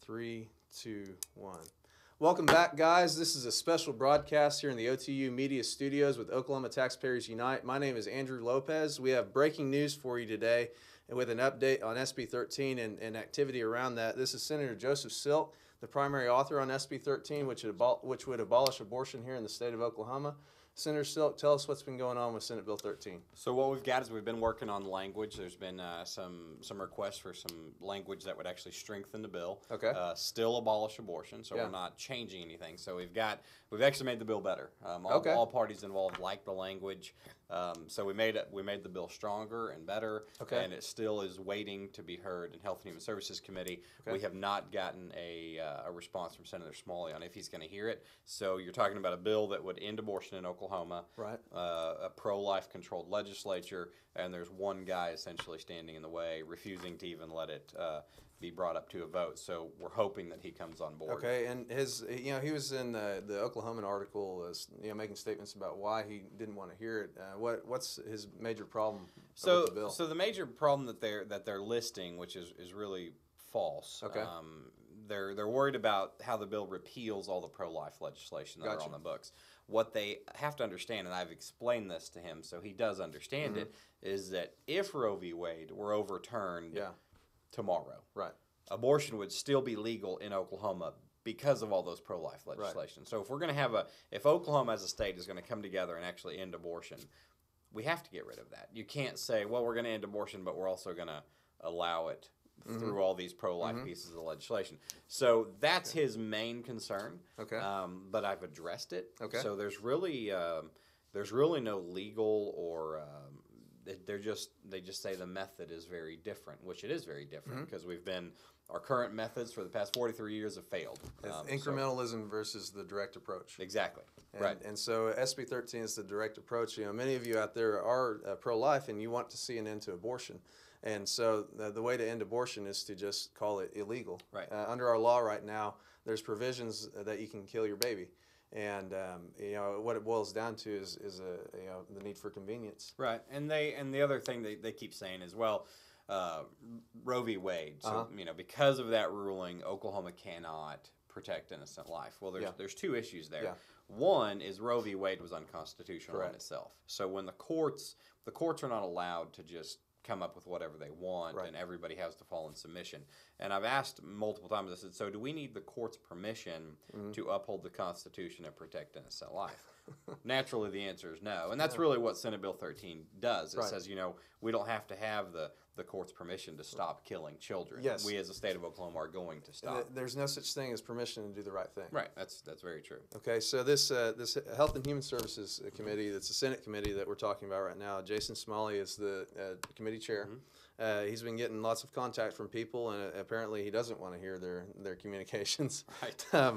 3, 2, 1. Welcome back, guys. This is a special broadcast here in the OTUmedia studios with Oklahoma Taxpayers Unite. My name is Andrew Lopez. We have breaking news for you today with an update on SB 13 and activity around that. This is Senator Joseph Silk, the primary author on SB 13, which would abolish abortion here in the state of Oklahoma. Senator Silk, tell us what's been going on with Senate Bill 13. So what we've got is we've been working on language. There's been some requests for some language that would actually strengthen the bill. Okay. Still abolish abortion, so Yeah. we're not changing anything. So we've actually made the bill better. Okay. All parties involved like the language. So we made the bill stronger and better. Okay. And it still is waiting to be heard in Health and Human Services Committee. Okay. We have not gotten a response from Senator Smalley on if he's going to hear it. So you're talking about a bill that would end abortion in Oklahoma. Right. A pro-life controlled legislature, and there's one guy essentially standing in the way, refusing to even let it be brought up to a vote. So we're hoping that he comes on board. Okay, and he was in the Oklahoman article, making statements about why he didn't want to hear it. What's his major problem with the bill? So the major problem that they're listing, which is really false. Okay. They're worried about how the bill repeals all the pro-life legislation that are on the books. What they have to understand, and I've explained this to him so he does understand it, is that if Roe v. Wade were overturned tomorrow, right, abortion would still be legal in Oklahoma because of all those pro-life legislation. Right. So if we're going to if Oklahoma as a state is going to come together and actually end abortion, we have to get rid of that. You can't say, well, we're going to end abortion, but we're also going to allow it through all these pro-life pieces of legislation. So that's his main concern. Okay. But I've addressed it. Okay. So there's really no legal or they just say the method is very different, which it is very different because our current methods for the past 43 years have failed. Incrementalism versus the direct approach. Exactly. Right. And so SB 13 is the direct approach. Many of you out there are pro-life and you want to see an end to abortion. And so the way to end abortion is to just call it illegal. Right. Under our law right now, there's provisions that you can kill your baby. And what it boils down to is the need for convenience. Right. And the other thing they keep saying is, well, Roe v. Wade. So because of that ruling, Oklahoma cannot protect innocent life. Well, there's two issues there. Yeah. One is Roe v. Wade was unconstitutional Correct. in itself. So when the courts are not allowed to just come up with whatever they want, and everybody has to fall in submission. And I've asked multiple times, I said, so do we need the court's permission to uphold the Constitution and protect innocent life? Naturally, the answer is no. And that's really what Senate Bill 13 does. It says, we don't have to have the court's permission to stop killing children. Yes. We as a state of Oklahoma are going to stop. There's no such thing as permission to do the right thing. Right. That's very true. Okay, so this Health and Human Services Committee, that's a Senate committee that we're talking about right now, Jason Smalley is the committee chair. He's been getting lots of contact from people, and apparently he doesn't want to hear their communications. Right.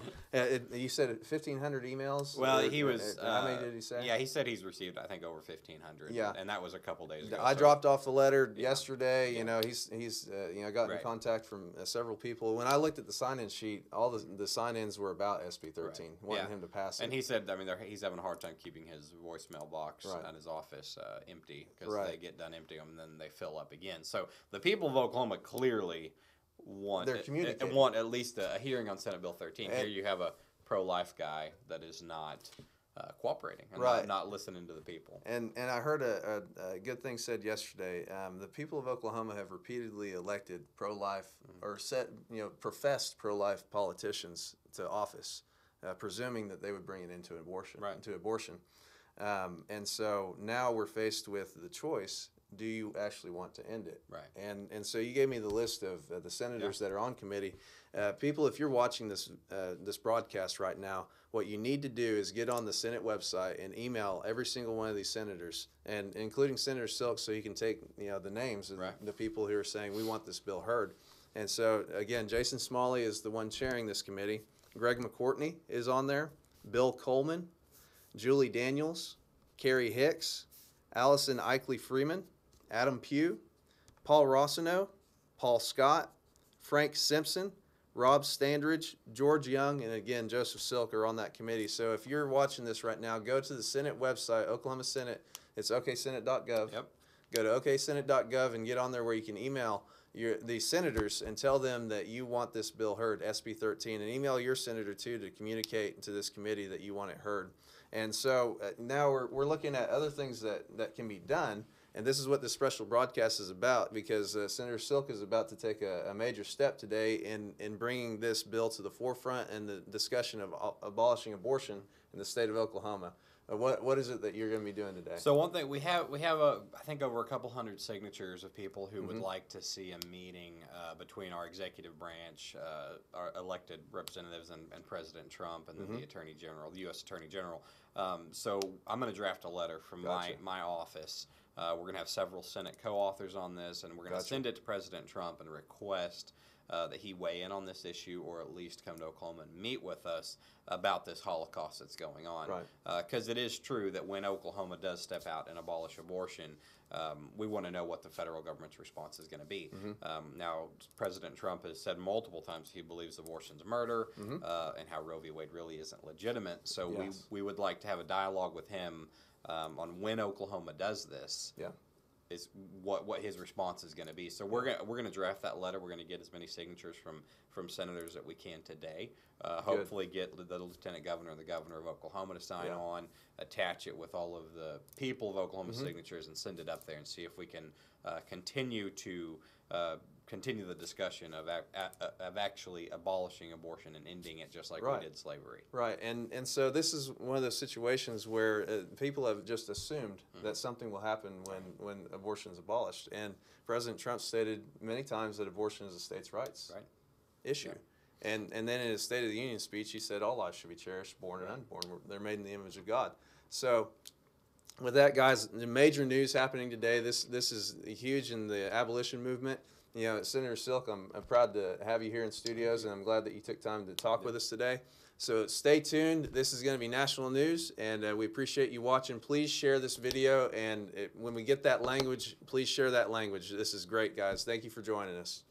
You said 1,500 emails? Well, he was... how many did he say? Yeah, he said he's received, I think, over 1,500. Yeah. And that was a couple days ago. I dropped off the letter yesterday. He's gotten Right. contact from several people. When I looked at the sign-in sheet, all the sign-ins were about SB 13, wanting him to pass it. And he said, he's having a hard time keeping his voicemail box at his office empty because they get done emptying them and then they fill up again. So the people of Oklahoma clearly want at least a hearing on Senate Bill 13. Here you have a pro-life guy that is not cooperating and not listening to the people. And I heard a good thing said yesterday. The people of Oklahoma have repeatedly elected pro-life or professed pro-life politicians to office, presuming that they would bring it into abortion. And so now we're faced with the choice: do you actually want to end it? Right. And so you gave me the list of the senators that are on committee. People, if you're watching this broadcast right now, what you need to do is get on the Senate website and email every single one of these senators, and including Senator Silk, so you can take the names of the people who are saying we want this bill heard. And so again, Jason Smalley is the one chairing this committee. Greg McCourtney is on there. Bill Coleman, Julie Daniels, Carrie Hicks, Allison Eichley Freeman, Adam Pugh, Paul Rossino, Paul Scott, Frank Simpson, Rob Standridge, George Young, and again, Joseph Silk are on that committee. So if you're watching this right now, go to the Senate website, Oklahoma Senate. It's oksenate.gov. Yep. Go to oksenate.gov and get on there where you can email the senators and tell them that you want this bill heard, SB 13, and email your senator too to communicate to this committee that you want it heard. And so now we're looking at other things that can be done, and this is what this special broadcast is about, because Senator Silk is about to take a major step today in bringing this bill to the forefront and the discussion of abolishing abortion in the state of Oklahoma. What is it that you're going to be doing today? So one thing, we have I think over a couple hundred signatures of people who would like to see a meeting between our executive branch, our elected representatives, and President Trump, and then the Attorney General, the U.S. Attorney General. So I'm going to draft a letter from my office. We're going to have several Senate co-authors on this, and we're going to send it to President Trump and request that he weigh in on this issue, or at least come to Oklahoma and meet with us about this Holocaust that's going on. Because it is true that when Oklahoma does step out and abolish abortion, we want to know what the federal government's response is going to be. Now, President Trump has said multiple times he believes abortion's murder, and how Roe v. Wade really isn't legitimate. So we would like to have a dialogue with him on when Oklahoma does this. Is what his response is going to be. So we're gonna draft that letter. We're gonna get as many signatures from senators that we can today. Hopefully get the lieutenant governor and the governor of Oklahoma to sign on. Attach it with all of the people of Oklahoma's signatures and send it up there and see if we can continue the discussion of actually abolishing abortion and ending it just like we did slavery. And so this is one of those situations where people have just assumed that something will happen when abortion is abolished. And President Trump stated many times that abortion is a states' rights issue. And then in his State of the Union speech, he said all lives should be cherished, born and unborn. They're made in the image of God. So with that, guys, the major news happening today, this is huge in the abolition movement. You know, Senator Silk, I'm proud to have you here in studios, and I'm glad that you took time to talk with us today. So stay tuned. This is going to be national news, and we appreciate you watching. Please share this video, and when we get that language, please share that language. This is great, guys. Thank you for joining us.